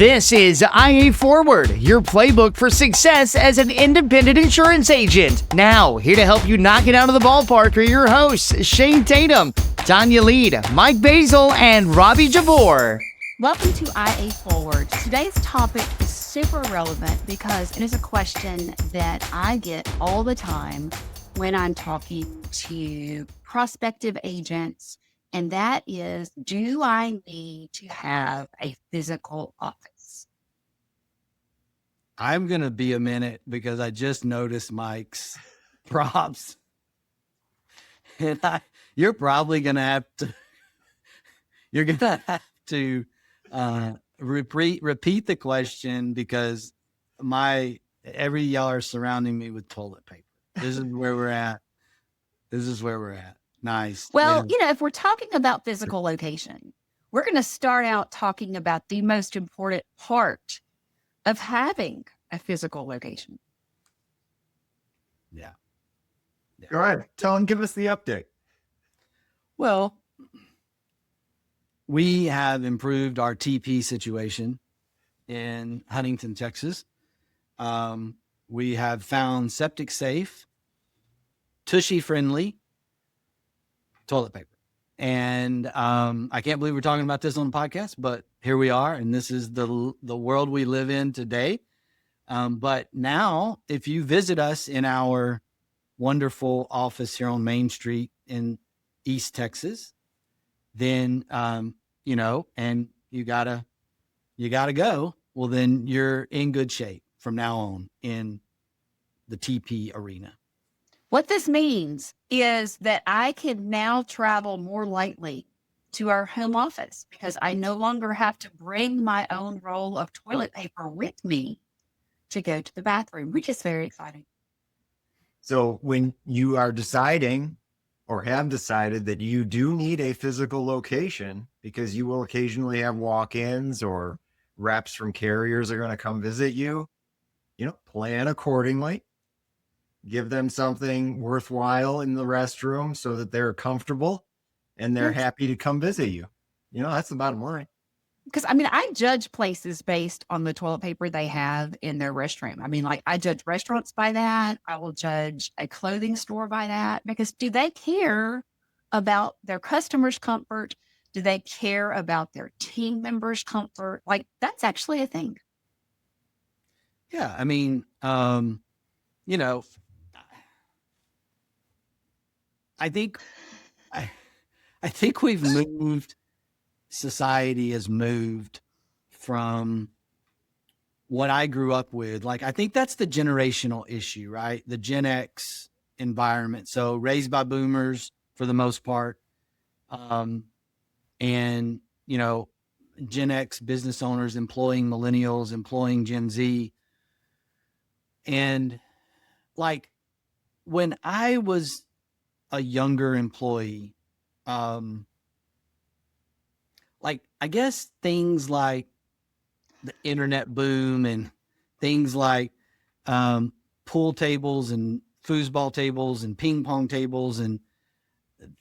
This is IA Forward, your playbook for success as an independent insurance agent. Now, here to help you knock it out of the ballpark are your hosts, Shane Tatum, Tanya Lead, Mike Basil, and Robbie Jabor. Welcome to IA Forward. Today's topic is super relevant because it is a question that I get all the time when I'm talking to prospective agents, and that is, do I need to have a physical office? I'm going to be a minute because I just noticed Mike's props. And you're probably going to have to, repeat the question because every y'all are surrounding me with toilet paper. This is where we're at. Nice. Well, if we're talking about physical location, we're going to start out talking about the most important part of having a physical location. Yeah. Go ahead. Tell him, give us the update. Well, we have improved our TP situation in Huntington, Texas. We have found septic safe, tushy friendly toilet paper. And I can't believe we're talking about this on the podcast, but here we are. And this is the world we live in today. But now, if you visit us in our wonderful office here on Main Street in East Texas, then, and you gotta go, well, then you're in good shape from now on in the TP arena. What this means is that I can now travel more lightly to our home office because I no longer have to bring my own roll of toilet paper with me to go to the bathroom, which is very exciting. So when you are deciding or have decided that you do need a physical location because you will occasionally have walk-ins or reps from carriers are going to come visit you, plan accordingly. Give them something worthwhile in the restroom so that they're comfortable and they're happy to come visit you. That's the bottom line. Because, I judge places based on the toilet paper they have in their restroom. I judge restaurants by that. I will judge a clothing store by that. Because do they care about their customers' comfort? Do they care about their team members' comfort? That's actually a thing. Yeah. I think we've moved, society has moved from what I grew up with. I think that's the generational issue, right? The Gen X environment. So raised by boomers for the most part. And, Gen X business owners employing millennials, employing Gen Z. And when I was a younger employee, I guess things like the internet boom and things like pool tables and foosball tables and ping pong tables and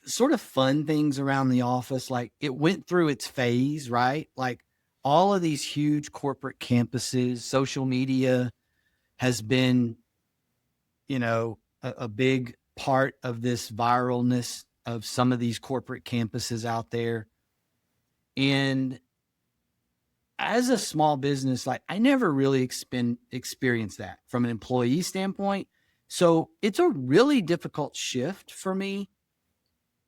sort of fun things around the office, it went through its phase, right? All of these huge corporate campuses, social media has been, a big part of this viralness of some of these corporate campuses out there. And as a small business, I never really experienced that from an employee standpoint. So it's a really difficult shift for me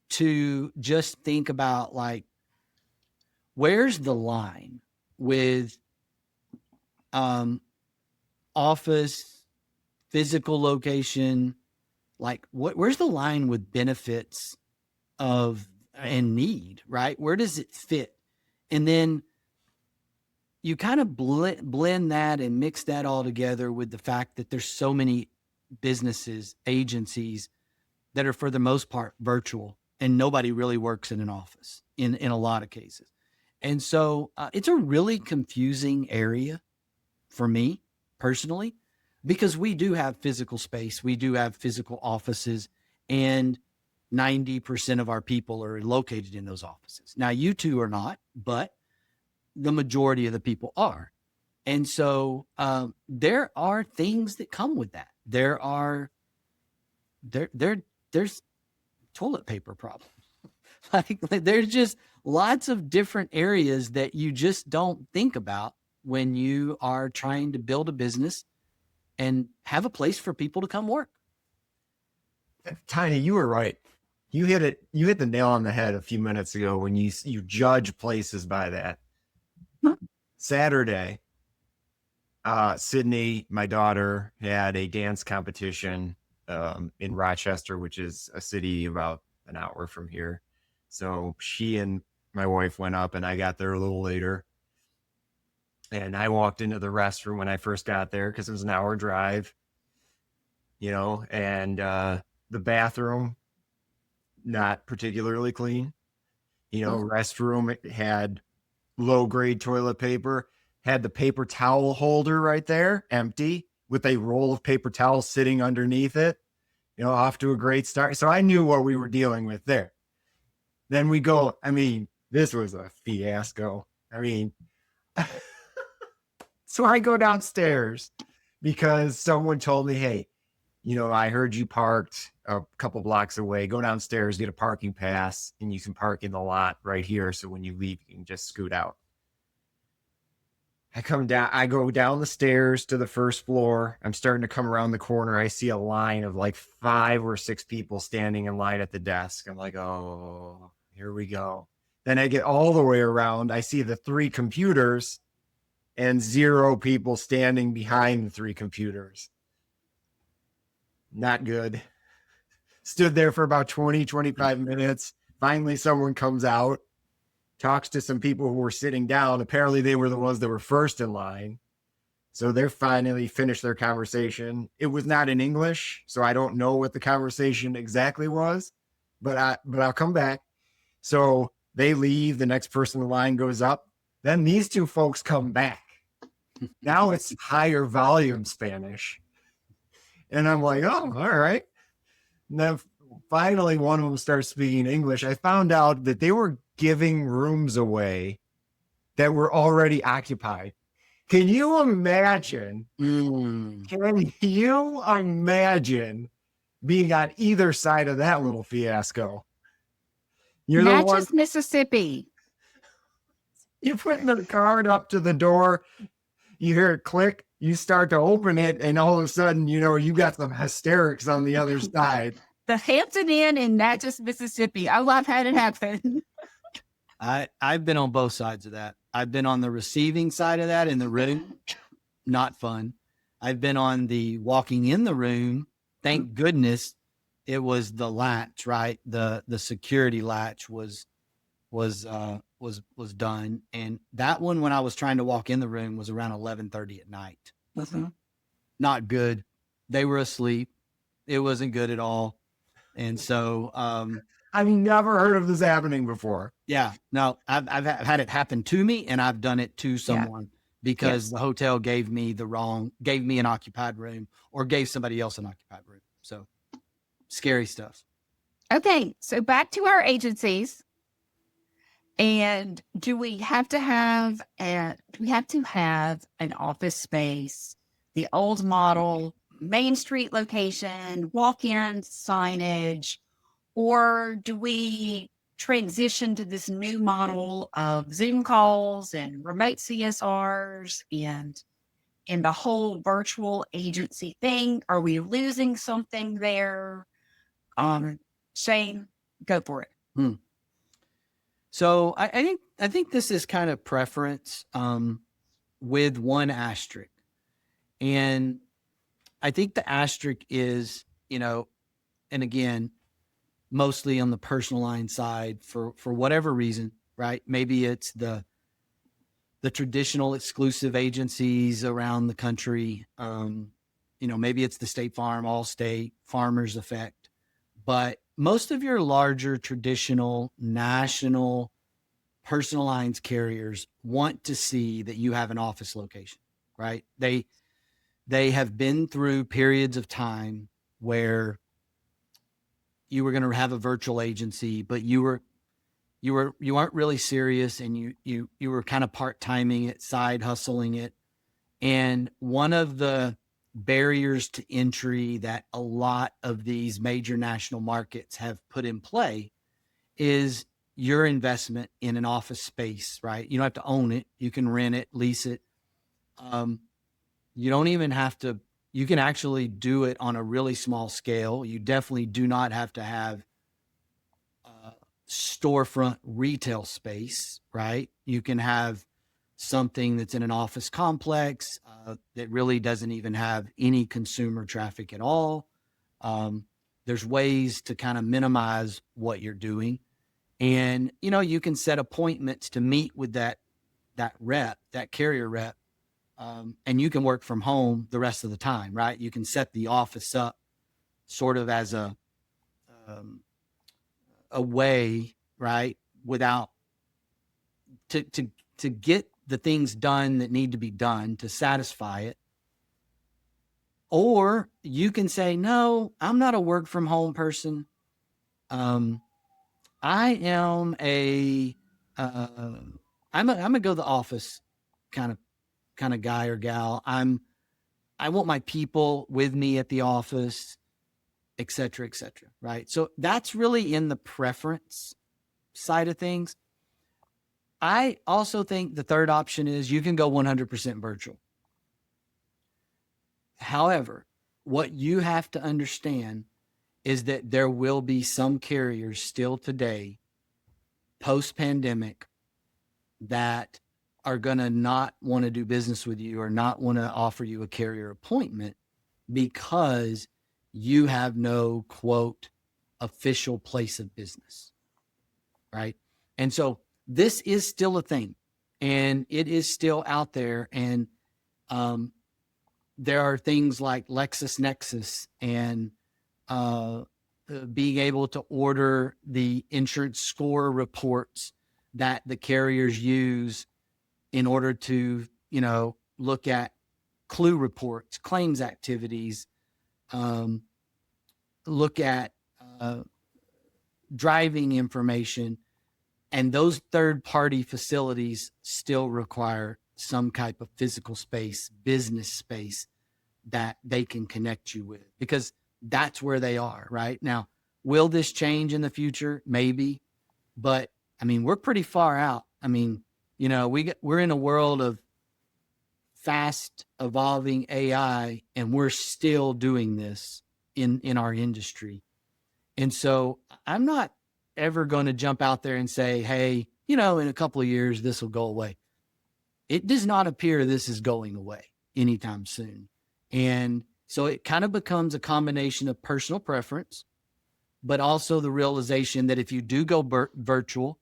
to just think about where's the line with office, physical location, where's the line with benefits and need, right? Where does it fit? And then you kind of blend that and mix that all together with the fact that there's so many businesses, agencies that are for the most part virtual and nobody really works in an office in a lot of cases. And so it's a really confusing area for me personally, because we do have physical space. We do have physical offices, and 90% of our people are located in those offices. Now, you two are not, but the majority of the people are. And so there are things that come with that. There's toilet paper problems. Like there's just lots of different areas that you just don't think about when you are trying to build a business and have a place for people to come work. Tiny, you were right. You hit it. You hit the nail on the head a few minutes ago when you judge places by that. Saturday, Sydney, my daughter, had a dance competition in Rochester, which is a city about an hour from here. So she and my wife went up, and I got there a little later. And I walked into the restroom when I first got there because it was an hour drive, and the bathroom, not particularly clean. Restroom, it had low grade toilet paper, had the paper towel holder right there, empty, with a roll of paper towels sitting underneath it, off to a great start. So I knew what we were dealing with there. Then we go, this was a fiasco. So I go downstairs because someone told me, hey, I heard you parked a couple blocks away. Go downstairs, get a parking pass, and you can park in the lot right here. So when you leave, you can just scoot out. I go down the stairs to the first floor. I'm starting to come around the corner. I see a line of like 5 or 6 people standing in line at the desk. I'm like, oh, here we go. Then I get all the way around. I see the 3 computers and 0 people standing behind the 3 computers. Not good. Stood there for about 20, 25 minutes. Finally, someone comes out, talks to some people who were sitting down. Apparently, they were the ones that were first in line. So they're finally finished their conversation. It was not in English, so I don't know what the conversation exactly was, but I'll come back. So they leave. The next person in line goes up. Then these 2 folks come back. Now it's higher volume Spanish. And I'm like, oh, all right. And then finally, one of them starts speaking English. I found out that they were giving rooms away that were already occupied. Can you imagine? Can you imagine being on either side of that little fiasco? You're Natchez, the one, Mississippi. you're putting the card up to the door. You hear it click. You start to open it, and all of a sudden, you got some hysterics on the other side. The Hampton Inn in Natchez, Mississippi. Oh, I've had it happen. I've been on both sides of that. I've been on the receiving side of that in the room. Not fun. I've been on the walking in the room. Thank goodness it was the latch, right? The security latch was done. And that one, when I was trying to walk in the room, was around 11:30 at night. Mm-hmm. Not good. They were asleep. It wasn't good at all. And so, I've never heard of this happening before. yeah, no, I've had it happen to me, and I've done it to someone because the hotel gave me an occupied room or gave somebody else an occupied room. So scary stuff. Okay, so back to our agencies. And do we have to have an office space, the old model, Main Street location, walk-in signage, or do we transition to this new model of Zoom calls and remote CSRs and the whole virtual agency thing? Are we losing something there? Shane, go for it. So I think this is kind of preference with one asterisk. And I think the asterisk is, and again, mostly on the personal line side for whatever reason, right? Maybe it's the traditional exclusive agencies around the country. Maybe it's the State Farm, Allstate, Farmers Effect. But most of your larger traditional national personal lines carriers want to see that you have an office location, right? They have been through periods of time where you were going to have a virtual agency, but you weren't really serious, and you were kind of part-timing it, side hustling it, And one of the barriers to entry that a lot of these major national markets have put in play is your investment in an office space, right? You don't have to own it. You can rent it, lease it. You don't even have to, you can actually do it on a really small scale. You definitely do not have to have storefront retail space, right? You can have something that's in an office complex that really doesn't even have any consumer traffic at all. There's ways to kind of minimize what you're doing. And, you know, you can set appointments to meet with that rep, that carrier rep, and you can work from home the rest of the time, right? You can set the office up sort of as a way, right, without to get the things done that need to be done to satisfy it. Or you can say, no, I'm not a work from home person. I am I'm a go to the office kind of guy or gal. I want my people with me at the office, et cetera, right? So that's really in the preference side of things. I also think the third option is you can go 100% virtual. However, what you have to understand is that there will be some carriers still today, post-pandemic, that are going to not want to do business with you or not want to offer you a carrier appointment because you have no, quote, official place of business, right? And so this is still a thing, and it is still out there. And there are things like LexisNexis and being able to order the insurance score reports that the carriers use in order to, you know, look at clue reports, claims activities, look at driving information. And those third-party facilities still require some type of physical space, business space that they can connect you with, because that's where they are right now. Will this change in the future? Maybe. But I mean, we're pretty far out. I mean, you know, we're in a world of fast evolving AI, and we're still doing this in our industry. And so I'm not ever going to jump out there and say, hey, you know, in a couple of years, this will go away. It does not appear this is going away anytime soon. And so it kind of becomes a combination of personal preference, but also the realization that if you do go virtual,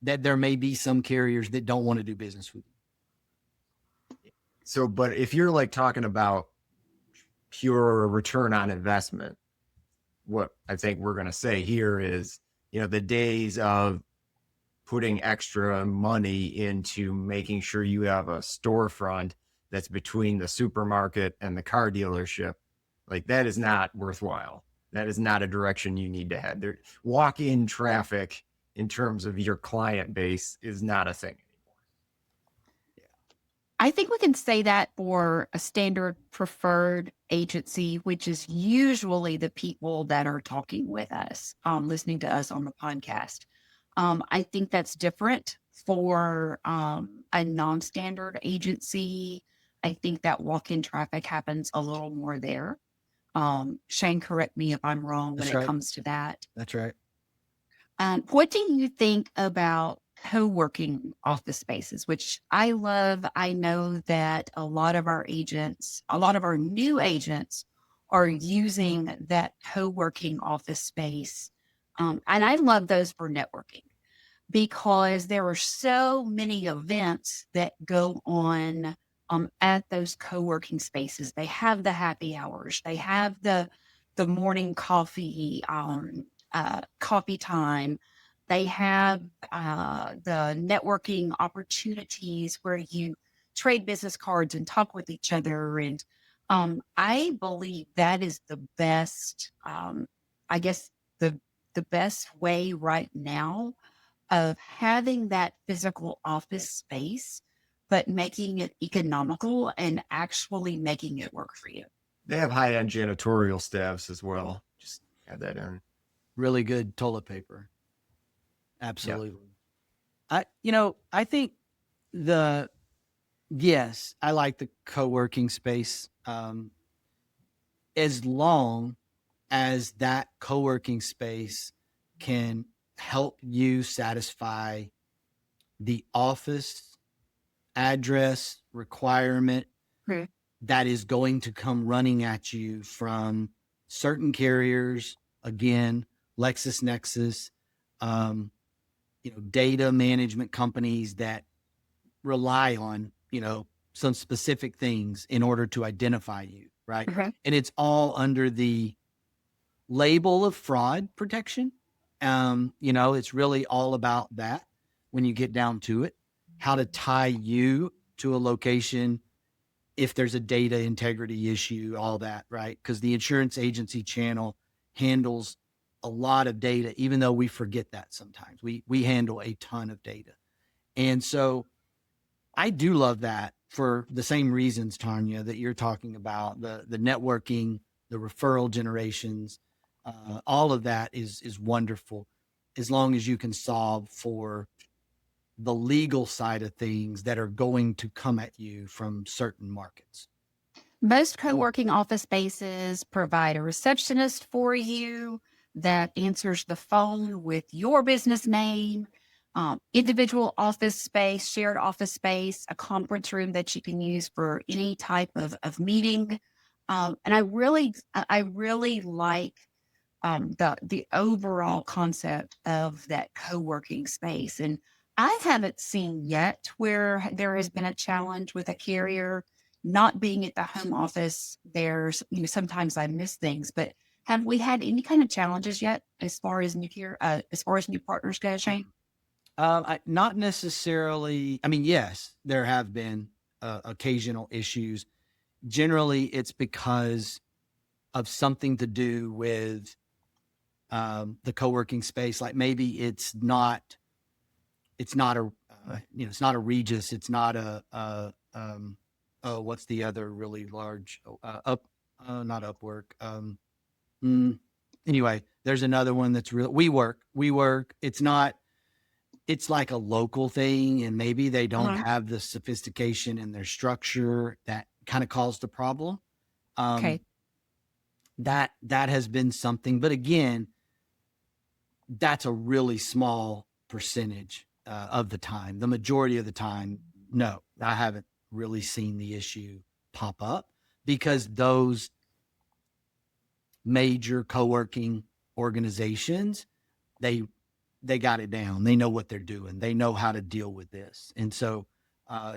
that there may be some carriers that don't want to do business with you. So, but if you're like talking about pure return on investment, what I think we're going to say here is, you know, the days of putting extra money into making sure you have a storefront that's between the supermarket and the car dealership, like that is not worthwhile. That is not a direction you need to head. There, walk-in traffic in terms of your client base is not a thing anymore. I think we can say that for a standard preferred agency, which is usually the people that are talking with us, listening to us on the podcast. I think that's different for a non-standard agency. I think that walk-in traffic happens a little more there. Shane, correct me if I'm wrong when it comes to that. That's right. What do you think about co-working office spaces, which I love? I know that a lot of our agents, a lot of our new agents are using that co-working office space. And I love those for networking because there are so many events that go on at those co-working spaces. They have the happy hours. They have the morning coffee, coffee time. They have the networking opportunities where you trade business cards and talk with each other. And I believe that is the best, I guess, the best way right now of having that physical office space but making it economical and actually making it work for you. They have high-end janitorial staffs as well. Just add that in. Really good toilet paper. Yeah. Absolutely. I think yes, I like the co-working space. As long as that co-working space can help you satisfy the office address requirement Hmm. that is going to come running at you from certain carriers, again, LexisNexis, data management companies that rely on, some specific things in order to identify you, right? Okay. And it's all under the label of fraud protection. It's really all about that when you get down to it, how to tie you to a location if there's a data integrity issue, all that, right? Because the insurance agency channel handles a lot of data, even though we forget that sometimes. We handle a ton of data. And so I do love that for the same reasons, Tanya, that you're talking about, the networking, the referral generations, all of that is wonderful as long as you can solve for the legal side of things that are going to come at you from certain markets. Most co-working office spaces provide a receptionist for you that answers the phone with your business name, individual office space, shared office space, a conference room that you can use for any type of meeting. And I really like the overall concept of that co-working space. And I haven't seen yet where there has been a challenge with a carrier not being at the home office. There's, sometimes I miss things, but have we had any kind of challenges yet as far as as far as new partners go, Shane? Not necessarily. I mean, yes, there have been occasional issues. Generally, it's because of something to do with the co-working space. Like maybe it's not it's not a Regis. It's not what's the other really large, not Upwork. Anyway, there's another one that's real. We work. It's like a local thing, and maybe they don't Uh-huh. have the sophistication in their structure that kind of caused a problem. Okay. That has been something, but again, that's a really small percentage of the time. The majority of the time, no, I haven't really seen the issue pop up because those major co-working organizations, they got it down. They know what they're doing. They know how to deal with this. And so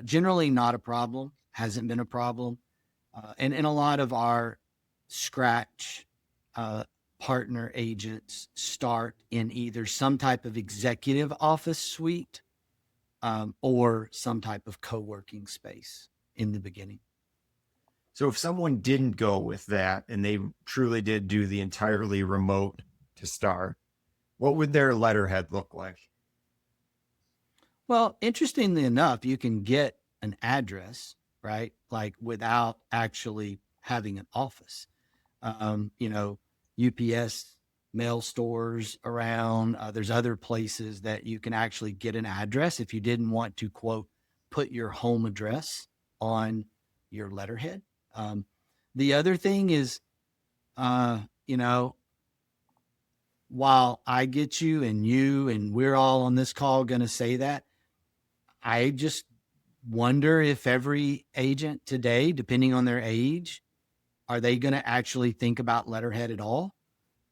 generally not a problem, hasn't been a problem. And a lot of our scratch partner agents start in either some type of executive office suite or some type of co-working space in the beginning. So if someone didn't go with that and they truly did do the entirely remote to start, what would their letterhead look like? Well, interestingly enough, you can get an address, right? Like without actually having an office. UPS mail stores around. There's other places that you can actually get an address if you didn't want to, quote, put your home address on your letterhead. The other thing is, while I get you and we're all on this call going to say that, I just wonder if every agent today, depending on their age, are they going to actually think about letterhead at all?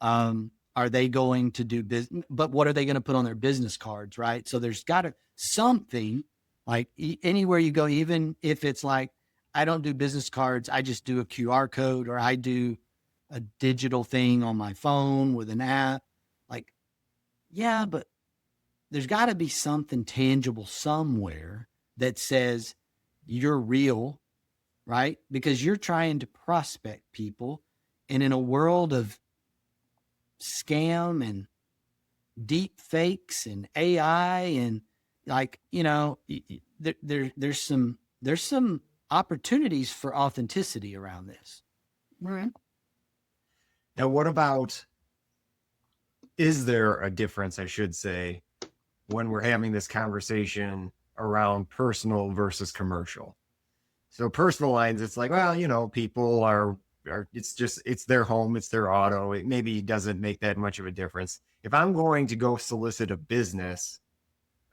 Are they going to do business? But what are they going to put on their business cards, right? So there's got to something like anywhere you go, even if it's like, I don't do business cards, I just do a QR code or I do a digital thing on my phone with an app. Like, yeah, but there's got to be something tangible somewhere that says you're real, right? Because you're trying to prospect people. And in a world of scam and deep fakes and AI and like, there's some opportunities for authenticity around this. Right. Now, what about, is there a difference, I should say, when we're having this conversation around personal versus commercial? So personal lines, it's like, well, people are it's their home, it's their auto. It maybe doesn't make that much of a difference. If I'm going to go solicit a business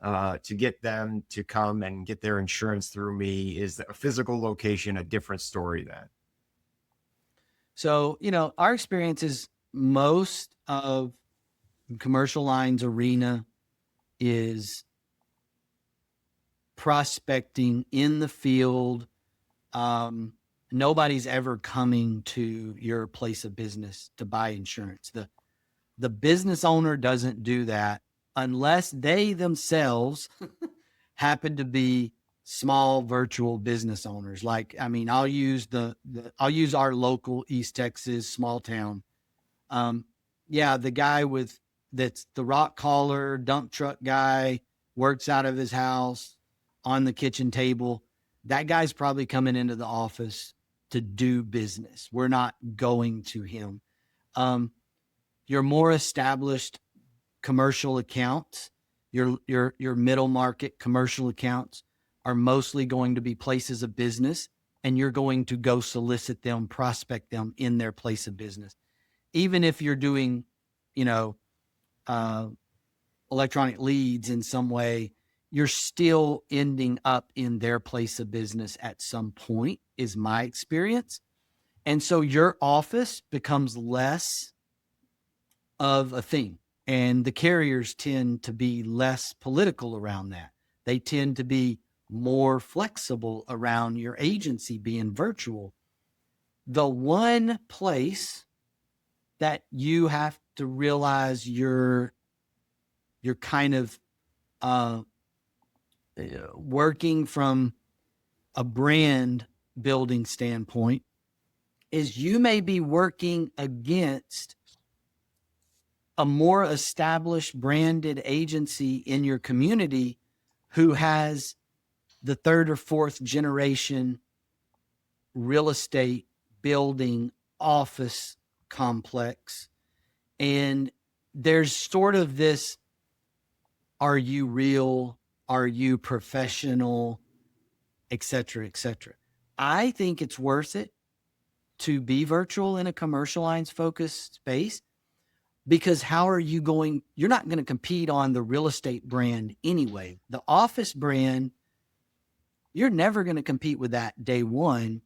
to get them to come and get their insurance through me, is a physical location a different story then? So, our experience is most of commercial lines arena is prospecting in the field. Nobody's ever coming to your place of business to buy insurance. The business owner doesn't do that unless they themselves happen to be small virtual business owners. Like, I mean, I'll use I'll use our local East Texas small town. The guy that's the rock caller dump truck guy, works out of his house on the kitchen table. That guy's probably coming into the office to do business. We're not going to him. Your more established commercial accounts, your middle market commercial accounts are mostly going to be places of business, and you're going to go solicit them, prospect them in their place of business. Even if you're doing, electronic leads in some way, you're still ending up in their place of business at some point, is my experience. And so your office becomes less of a thing. And the carriers tend to be less political around that. They tend to be more flexible around your agency being virtual. The one place that you have to realize you're kind of working from a brand building standpoint is you may be working against a more established branded agency in your community who has the third or fourth generation real estate building office complex. And there's sort of this, are you real? Are you professional? Et cetera, et cetera. I think it's worth it to be virtual in a commercial lines focused space, because you're not going to compete on the real estate brand anyway. The office brand, you're never going to compete with that day one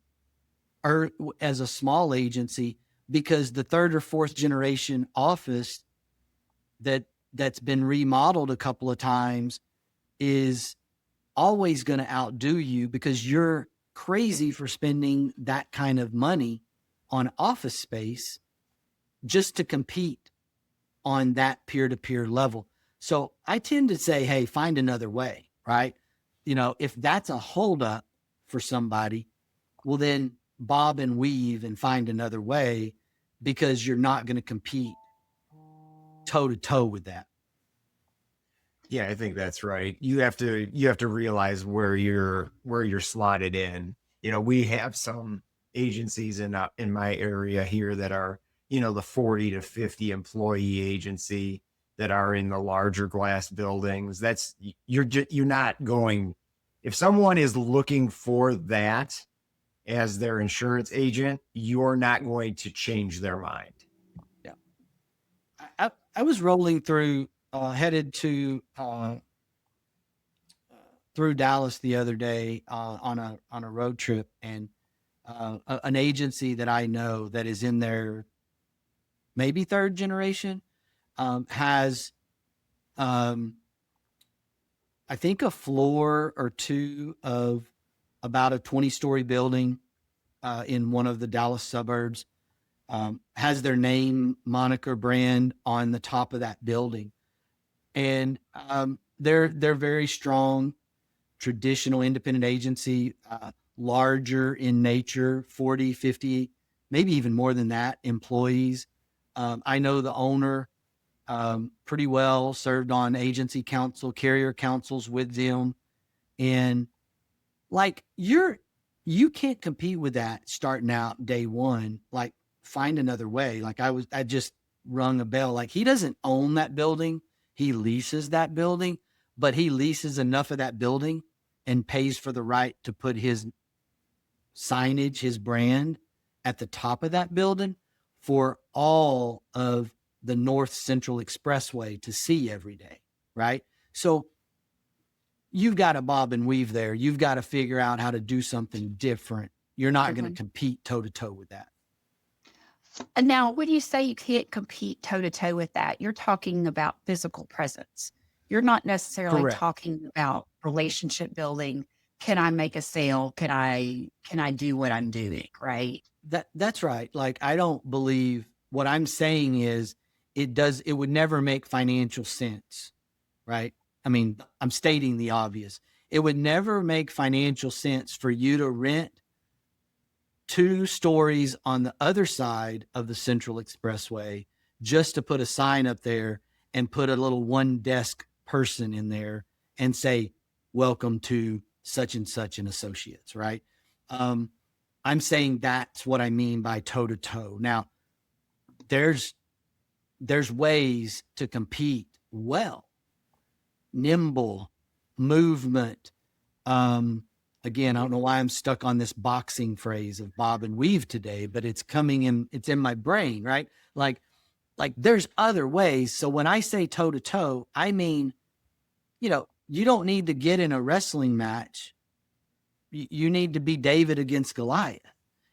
or as a small agency, because the third or fourth generation office that's been remodeled a couple of times is always going to outdo you, because you're crazy for spending that kind of money on office space just to compete on that peer-to-peer level. So I tend to say, hey, find another way, right? If that's a holdup for somebody, well, then bob and weave and find another way, because you're not going to compete toe to toe with that. Yeah, I think that's right. You have to realize where you're slotted in. We have some agencies in my area here that are, the 40 to 50 employee agency that are in the larger glass buildings. You're not going, if someone is looking for that as their insurance agent, you're not going to change their mind. Yeah. I was rolling through, headed to through Dallas the other day on a road trip, and an agency that I know that is in their maybe third generation has I think a floor or two of about a 20-story building in one of the Dallas suburbs, has their name, moniker, brand on the top of that building. And they're very strong, traditional independent agency, larger in nature, 40, 50, maybe even more than that employees. I know the owner pretty well, served on agency council, carrier councils with them. And like you can't compete with that starting out day one. Like find another way. Like I just rung a bell. Like he doesn't own that building. He leases that building, but he leases enough of that building and pays for the right to put his signage, his brand at the top of that building for all of the North Central Expressway to see every day. Right. So you've got to bob and weave there. You've got to figure out how to do something different. You're not going to compete toe to toe with that. And now, when you say you can't compete toe to toe with that, you're talking about physical presence. You're not necessarily Correct. talking about relationship building. Can I make a sale? Can I do what I'm doing? Right. That's right. Like, I don't believe what I'm saying is it would never make financial sense. Right. I mean, I'm stating the obvious. It would never make financial sense for you to rent 2 stories on the other side of the Central Expressway just to put a sign up there and put a little one desk person in there and say, welcome to such and associates. Right. I'm saying that's what I mean by toe to toe. Now there's ways to compete well, nimble movement. Again, I don't know why I'm stuck on this boxing phrase of bob and weave today, but it's in my brain, right? Like there's other ways. So when I say toe to toe, I mean, you don't need to get in a wrestling match. You need to be David against Goliath.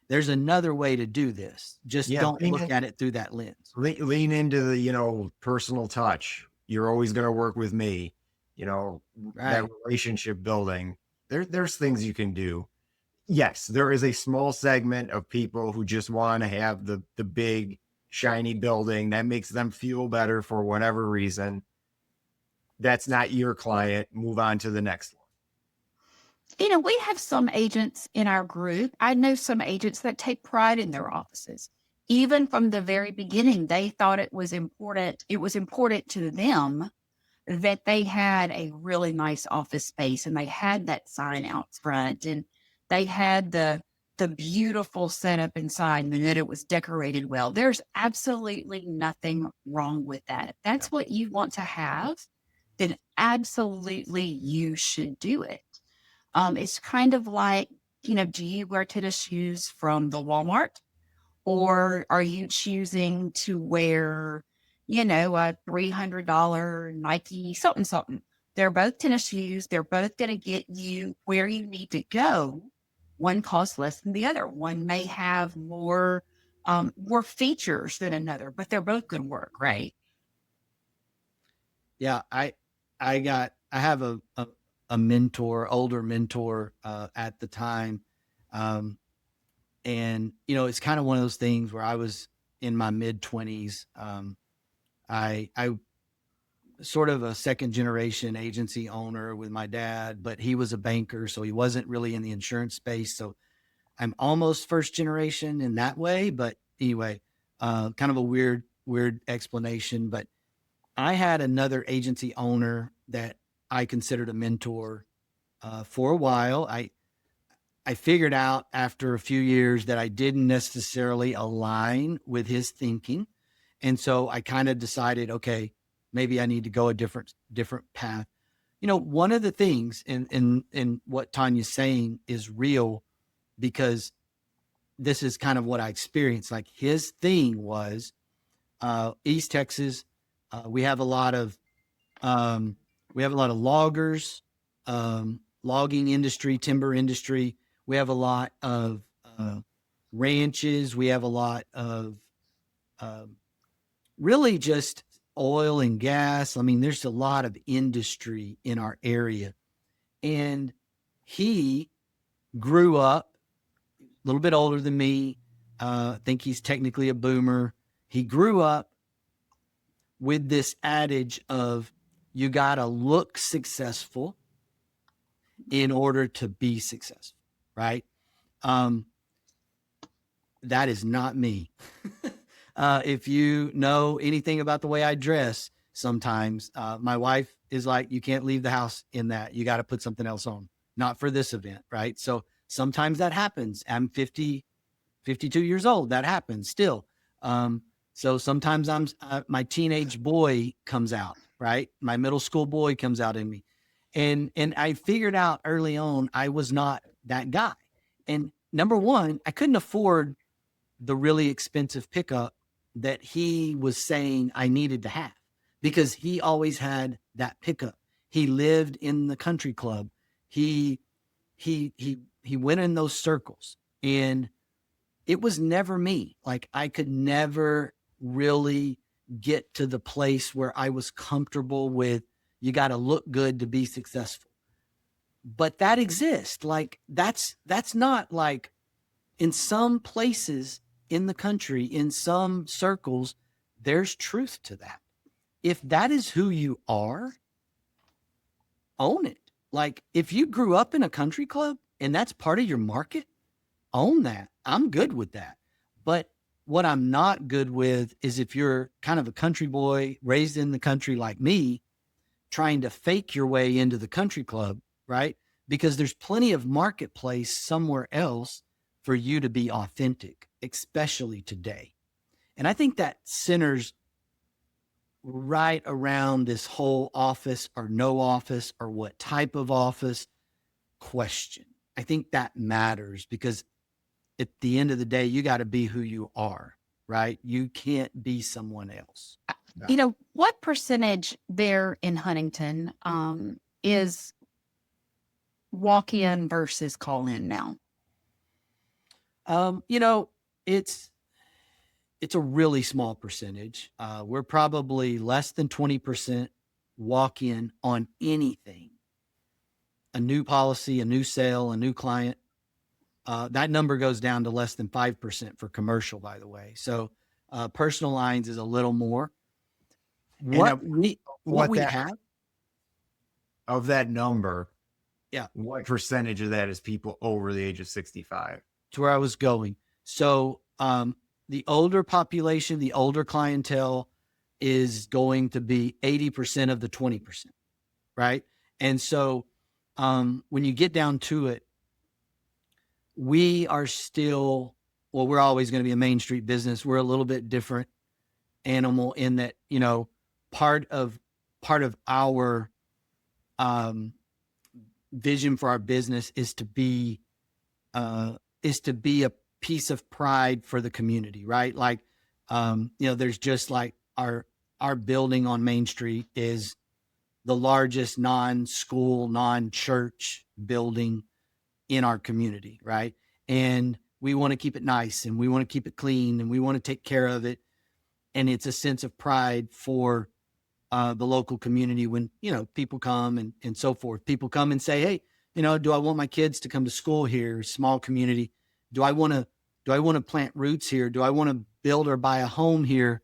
There's another way to do this. Just don't look at it through that lens. Lean into the, personal touch. You're always going to work with me, Right. That relationship building. There's things you can do. Yes, there is a small segment of people who just want to have the big shiny building that makes them feel better for whatever reason. That's not your client. Move on to the next one. We have some agents in our group. I know some agents that take pride in their offices. Even from the very beginning, they thought it was important. It was important to them that they had a really nice office space and they had that sign out front and they had the beautiful setup inside and that it was decorated well. There's absolutely nothing wrong with that. If that's what you want to have, then absolutely you should do it. It's kind of like, do you wear tennis shoes from the Walmart? Or are you choosing to wear, a $300 Nike something? They're both tennis shoes. They're both going to get you where you need to go. One costs less than the other. One may have more features than another, but they're both going to work, right? Yeah, I have a mentor, older mentor at the time. And, it's kind of one of those things where I was in my mid-20s. I sort of a second generation agency owner with my dad, but he was a banker, so he wasn't really in the insurance space. So I'm almost first generation in that way. But anyway, kind of a weird explanation. But I had another agency owner that I considered a mentor for a while. I figured out after a few years that I didn't necessarily align with his thinking. And so I kind of decided, okay, maybe I need to go a different path. One of the things in what Tanya's saying is real, because this is kind of what I experienced. Like his thing was East Texas. We have a lot of loggers, logging industry, timber industry. We have a lot of ranches. We have a lot of really just oil and gas. I mean, there's a lot of industry in our area. And he grew up a little bit older than me. I think he's technically a boomer. He grew up with this adage of you got to look successful in order to be successful, right? That is not me. If you know anything about the way I dress, sometimes my wife is like, you can't leave the house in that. You got to put something else on, not for this event, right? So sometimes that happens. I'm 52 years old. That happens still. So sometimes my teenage boy comes out, right? My middle school boy comes out in me. And I figured out early on, I was not that guy. And number one, I couldn't afford the really expensive pickup that he was saying I needed to have, because he always had that pickup. He lived in the country club. He went in those circles, and it was never me. Like, I could never really get to the place where I was comfortable with, you got to look good to be successful. But that exists. Like, that's not like, in some places in the country, in some circles, there's truth to that. If that is who you are, own it. Like, if you grew up in a country club and that's part of your market, own that. I'm good with that. But what I'm not good with is if you're kind of a country boy raised in the country like me, trying to fake your way into the country club, right? Because there's plenty of marketplace somewhere else for you to be authentic, especially today. And I think that centers right around this whole office or no office or what type of office question. I think that matters, because at the end of the day, you got to be who you are, right? You can't be someone else. You know, what percentage there in Huntington is walk in versus call in now? You know, it's a really small percentage. We're probably less than 20% walk in on anything. A new policy, a new sale, a new client. That number goes down to less than 5% for commercial, by the way. So personal lines is a little more. What we have of that number, yeah, what percentage of that is people over the age of 65? To where I was going. So the older population, the older clientele is going to be 80% of the 20%, right? And so when you get down to it, we are still, well, we're always going to be a Main Street business. We're a little bit different animal in that, you know, part of our vision for our business is to be a piece of pride for the community, right? Like, you know, there's just like our building on Main Street is the largest non-school, non-church building in our community, right? And we want to keep it nice, and we want to keep it clean, and we want to take care of it. And it's a sense of pride for the local community when, you know, people come and so forth. People come and say, hey, you know, do I want my kids to come to school here? Small community. Do I want to plant roots here? Do I want to build or buy a home here?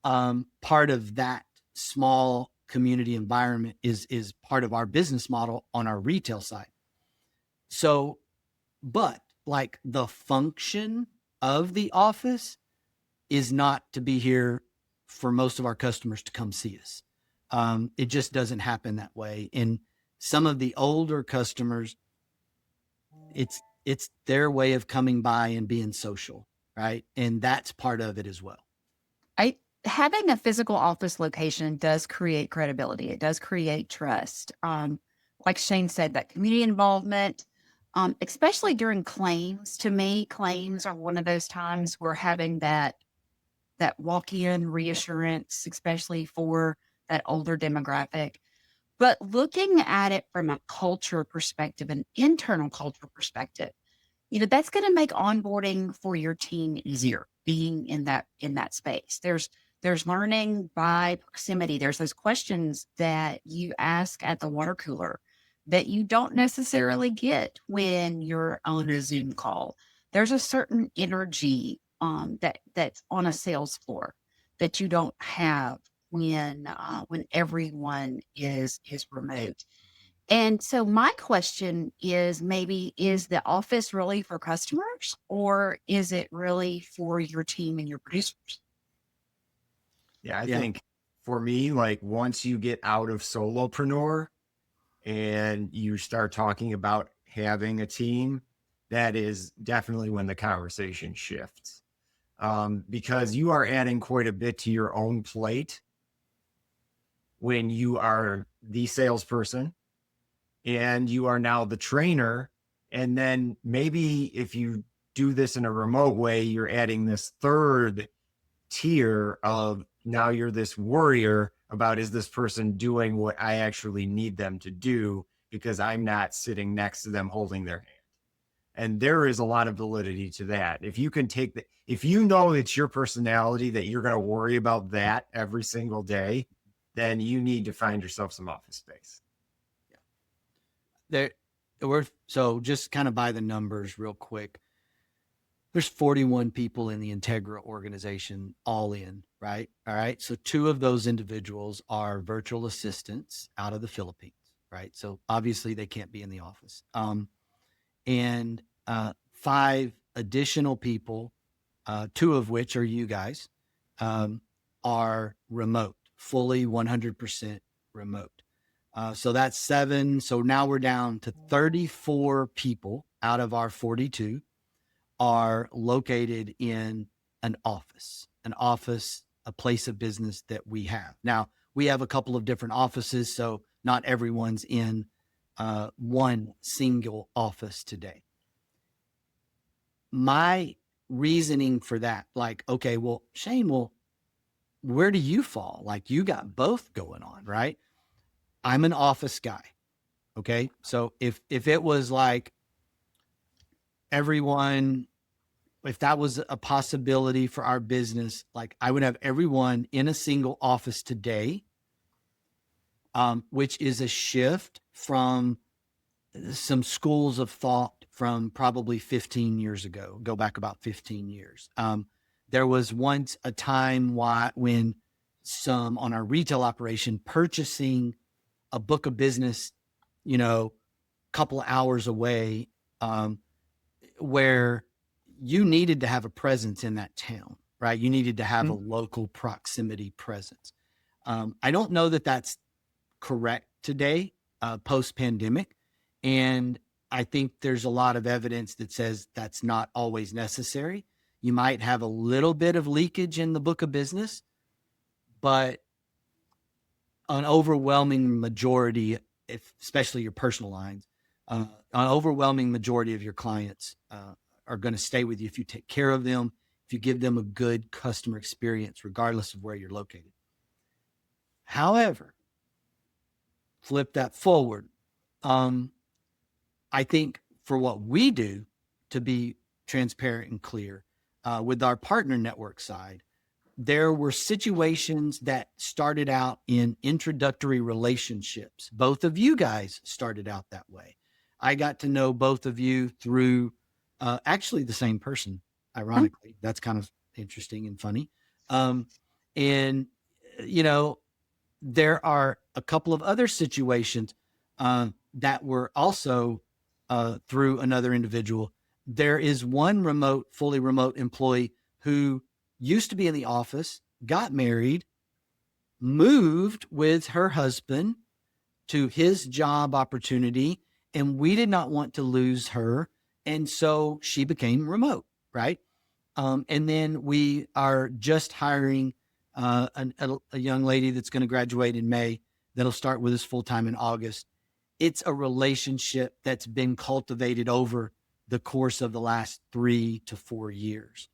Part of that small community environment is part of our business model on our retail side. So, but like the function of the office is not to be here for most of our customers to come see us. It just doesn't happen that way. And some of the older customers, it's their way of coming by and being social, right? And that's part of it as well. Having a physical office location does create credibility. It does create trust. Like Shane said, that community involvement, especially during claims. To me, claims are one of those times where having that walk-in reassurance, especially for that older demographic. But looking at it from a culture perspective, an internal culture perspective, you know, that's going to make onboarding for your team easier, being in that space. There's learning by proximity. There's those questions that you ask at the water cooler that you don't necessarily get when you're on a Zoom call. There's a certain energy that's on a sales floor that you don't have when everyone is remote. And so my question is, maybe, is the office really for customers, or is it really for your team and your producers? Yeah, I Yeah. think for me, like once you get out of solopreneur and you start talking about having a team, that is definitely when the conversation shifts. Because you are adding quite a bit to your own plate when you are the salesperson and you are now the trainer. And then maybe if you do this in a remote way, you're adding this third tier of now you're this worrier about, is this person doing what I actually need them to do, because I'm not sitting next to them holding their hand. And there is a lot of validity to that. If you can take the, if you know it's your personality that you're going to worry about that every single day, then you need to find yourself some office space. So just kind of by the numbers real quick. There's 41 people in the Integra organization, all in, right? All right. So 2 of those individuals are virtual assistants out of the Philippines, right? So obviously they can't be in the office. And 5 additional people, 2 of which are you guys, are remote, fully 100% remote. So that's 7. So now we're down to 34 people out of our 42 are located in an office, a place of business that we have. Now, we have a couple of different offices, so not everyone's in one single office today. My reasoning for that, like, okay, well, Shane, where do you fall? Like, you got both going on, right? I'm an office guy. Okay. So if it was like everyone, if that was a possibility for our business, like I would have everyone in a single office today, which is a shift from some schools of thought from probably 15 years ago, go back about 15 years. There was once a time when some on our retail operation purchasing a book of business, couple of hours away, where you needed to have a presence in that town, right? You needed to have a local proximity presence. I don't know that that's correct today, post-pandemic. And I think there's a lot of evidence that says that's not always necessary. You might have a little bit of leakage in the book of business, but an overwhelming majority, especially your personal lines, an overwhelming majority of your clients are going to stay with you if you take care of them, if you give them a good customer experience, regardless of where you're located. However, flip that forward. I think for what we do, to be transparent and clear, with our partner network side, there were situations that started out in introductory relationships. Both of you guys started out that way. I got to know both of you through actually the same person, ironically. That's kind of interesting and funny. And, there are a couple of other situations that were also through another individual. There is one fully remote employee who used to be in the office, got married, moved with her husband to his job opportunity, and we did not want to lose her. And so she became remote, right? And then we are just hiring a young lady that's going to graduate in May that'll start with us full-time in August. It's a relationship that's been cultivated over the course of the last 3 to 4 years.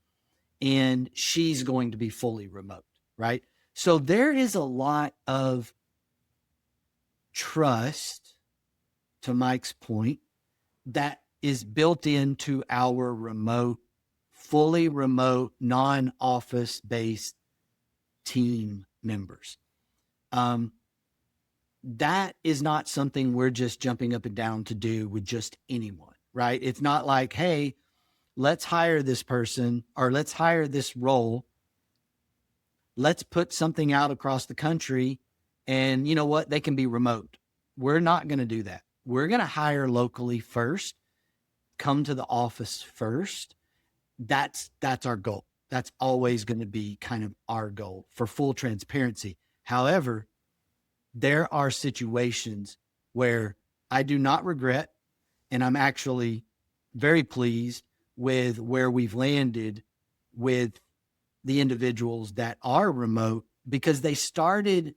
And she's going to be fully remote, right? So there is a lot of trust, to Mike's point, that is built into our fully remote, non-office based team members. That is not something we're just jumping up and down to do with just anyone, right? It's not like, hey, let's hire this person or let's hire this role. Let's put something out across the country and you know what? They can be remote. We're not going to do that. we're going to hire locally first, come to the office first. That's our goal. That's always going to be kind of our goal for full transparency. However, there are situations where I do not regret, and I'm actually very pleased with where we've landed with the individuals that are remote, because they started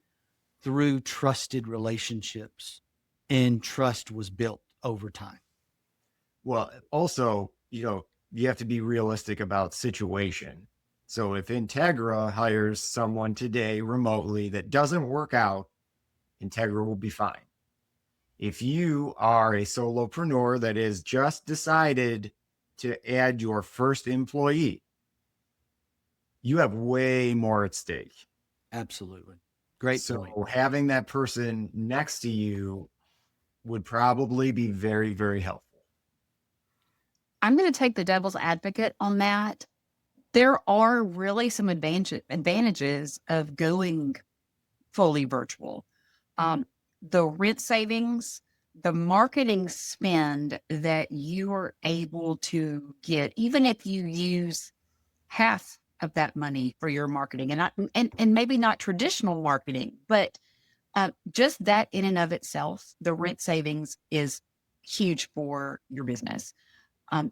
through trusted relationships and trust was built over time. Well, also, you have to be realistic about situation. So if Integra hires someone today remotely that doesn't work out, Integra will be fine. If you are a solopreneur that has just decided to add your first employee, you have way more at stake. Absolutely. Great point. So having that person next to you would probably be very, very helpful. I'm going to take the devil's advocate on that. There are really some advantages of going fully virtual. The rent savings, the marketing spend that you are able to get, even if you use half of that money for your marketing, and maybe not traditional marketing, but just that in and of itself, the rent savings is huge for your business.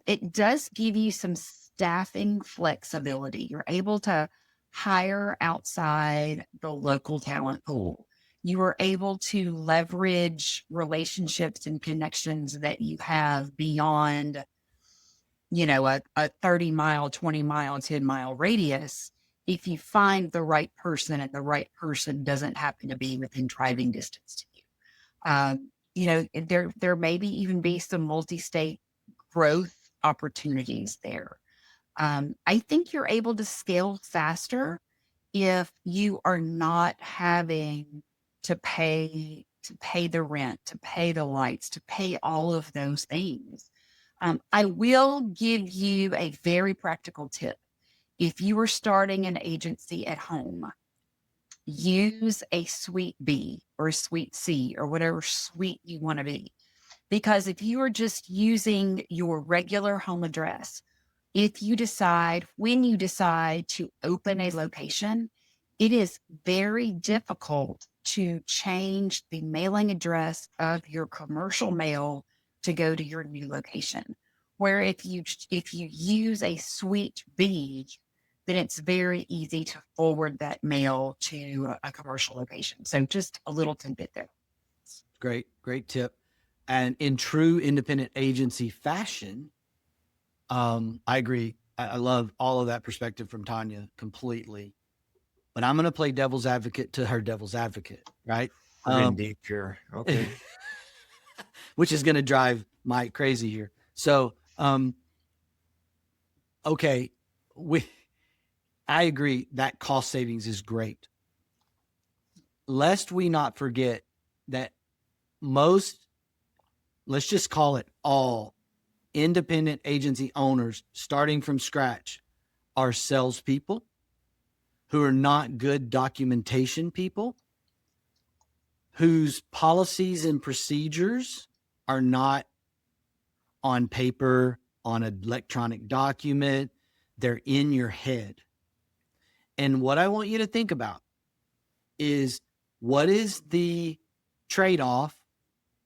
It does give you some staffing flexibility. You're able to hire outside the local talent pool. You are able to leverage relationships and connections that you have beyond, a 30-mile, 20-mile, 10-mile radius. If you find the right person and the right person doesn't happen to be within driving distance to you. There maybe even be some multi-state growth opportunities there. I think you're able to scale faster if you are not having to pay the rent, to pay the lights, to pay all of those things. I will give you a very practical tip. If you are starting an agency at home, use a suite B or a suite C or whatever suite you want to be. Because if you are just using your regular home address, when you decide to open a location, it is very difficult to change the mailing address of your commercial mail to go to your new location. Where if you use a suite B, then it's very easy to forward that mail to a commercial location. So just a little tidbit there. Great tip. And in true independent agency fashion, I agree. I love all of that perspective from Tanya completely. But I'm going to play devil's advocate to her devil's advocate, right? Indeed, sure. Okay. Which is going to drive Mike crazy here. So, okay, I agree that cost savings is great. Lest we not forget that let's just call it all independent agency owners starting from scratch are salespeople who are not good documentation people, whose policies and procedures are not on paper, on an electronic document. They're in your head. And what I want you to think about is, what is the trade-off?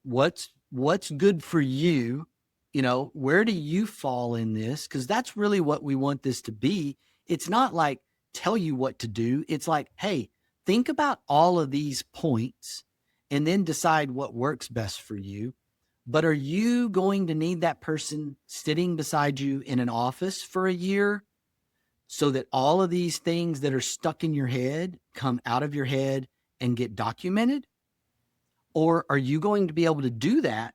What's good for you? Where do you fall in this? Because that's really what we want this to be. It's not like tell you what to do. It's like, hey, think about all of these points and then decide what works best for you. But are you going to need that person sitting beside you in an office for a year so that all of these things that are stuck in your head come out of your head and get documented? Or are you going to be able to do that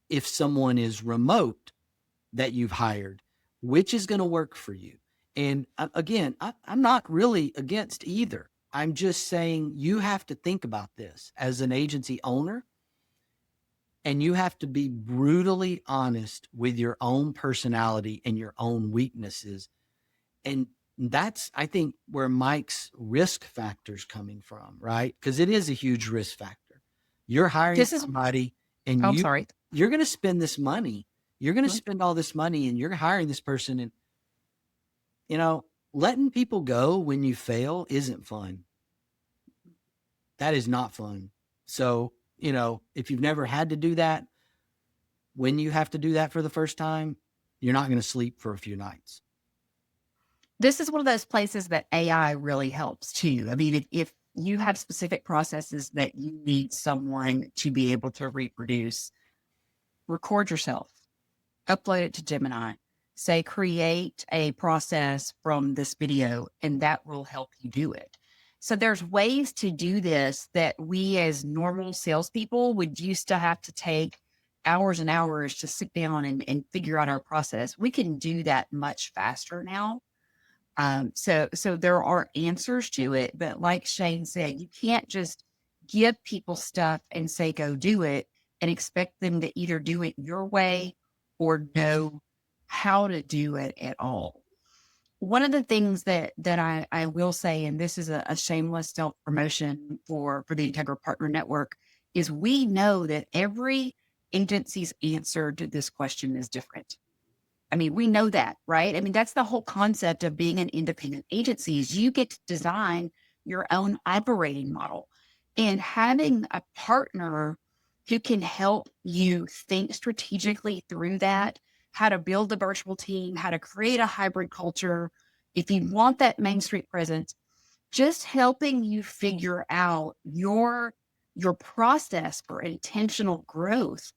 if someone is remote that you've hired? Which is going to work for you? And again, I'm not really against either. I'm just saying you have to think about this as an agency owner, and you have to be brutally honest with your own personality and your own weaknesses. And that's, I think, where Mike's risk factor is coming from, right? Because it is a huge risk factor. You're hiring somebody And I'm sorry. you're going to spend this money. You're going to Mhm. spend all this money and you're hiring this person. And, letting people go when you fail isn't fun. That is not fun. So, if you've never had to do that, when you have to do that for the first time, you're not going to sleep for a few nights. This is one of those places that AI really helps too. I mean, if you have specific processes that you need someone to be able to reproduce, record yourself, upload it to Gemini, say, create a process from this video, and that will help you do it. So there's ways to do this that we as normal salespeople would used to have to take hours and hours to sit down and figure out our process. We can do that much faster now. So there are answers to it, but like Shane said, you can't just give people stuff and say, go do it and expect them to either do it your way or know how to do it at all. One of the things that I will say, and this is a shameless self promotion for the Integra Partner Network, is we know that every agency's answer to this question is different. I mean, we know that, right? I mean, that's the whole concept of being an independent agency is you get to design your own operating model. And having a partner who can help you think strategically through that, how to build a virtual team, how to create a hybrid culture, if you want that Main Street presence, just helping you figure out your process for intentional growth.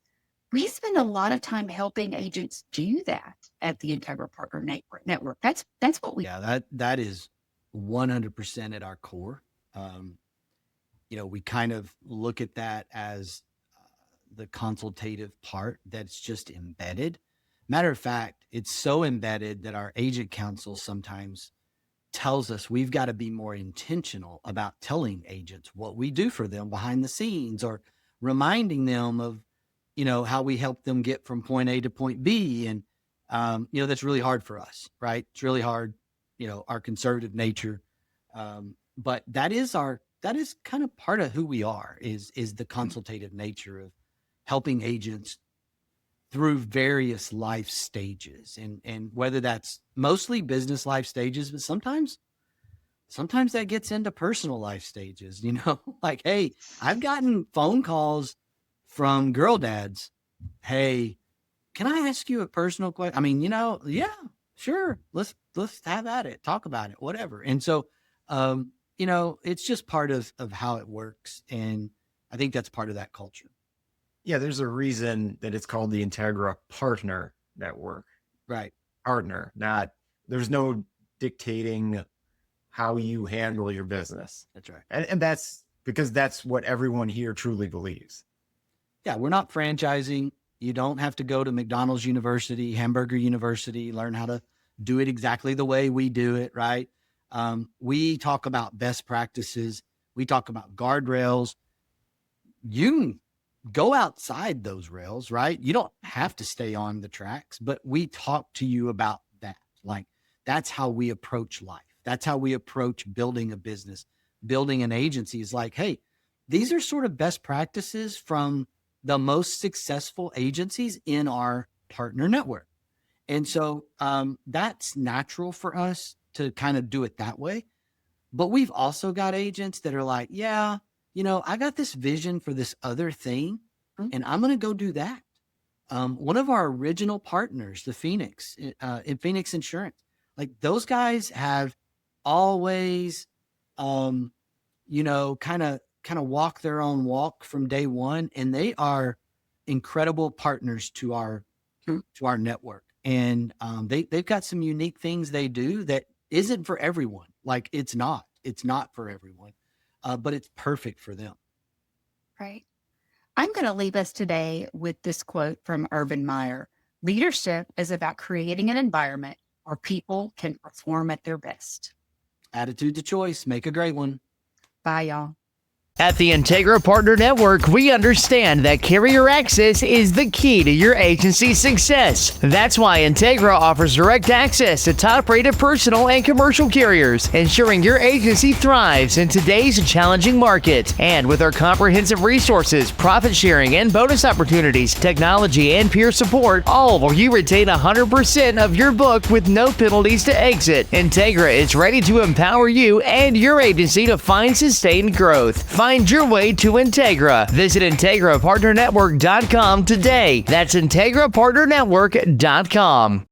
We spend a lot of time helping agents do that at the Integra Partner Network. That's what we. Yeah, that is 100% at our core. We kind of look at that as the consultative part that's just embedded. Matter of fact, it's so embedded that our agent council sometimes tells us we've got to be more intentional about telling agents what we do for them behind the scenes, or reminding them of how we help them get from point A to point B. And that's really hard for us, right? It's really hard, our conservative nature, but that is kind of part of who we are, is the consultative nature of helping agents through various life stages, and whether that's mostly business life stages, but sometimes that gets into personal life stages, like, hey, I've gotten phone calls from girl dads. Hey, can I ask you a personal question? I mean, yeah, sure. Let's have at it, talk about it, whatever. And so, it's just part of how it works. And I think that's part of that culture. Yeah, there's a reason that it's called the Integra Partner Network. Right. Partner, there's no dictating how you handle your business. That's right. And that's because that's what everyone here truly believes. Yeah, we're not franchising. You don't have to go to McDonald's University, Hamburger University, learn how to do it exactly the way we do it, right? We talk about best practices. We talk about guardrails. You can go outside those rails, right? You don't have to stay on the tracks, but we talk to you about that. Like, that's how we approach life. That's how we approach building a business, building an agency. Is like, hey, these are sort of best practices from the most successful agencies in our partner network. And so that's natural for us to kind of do it that way. But we've also got agents that are like, yeah, I got this vision for this other thing, and I'm going to go do that. One of our original partners, the Phoenix, in Phoenix Insurance, like, those guys have always, kind of walk their own walk from day one, and they are incredible partners to our network. And they've got some unique things they do that isn't for everyone. Like, it's not for everyone, but it's perfect for them. Right. I'm going to leave us today with this quote from Urban Meyer. Leadership is about creating an environment where people can perform at their best. Attitude to choice. Make a great one. Bye, y'all. At the Integra Partner Network, we understand that carrier access is the key to your agency's success. That's why Integra offers direct access to top-rated personal and commercial carriers, ensuring your agency thrives in today's challenging market. And with our comprehensive resources, profit sharing and bonus opportunities, technology and peer support, all while you retain 100% of your book with no penalties to exit. Integra is ready to empower you and your agency to find sustained growth. Find your way to Integra. Visit IntegraPartnerNetwork.com today. That's IntegraPartnerNetwork.com.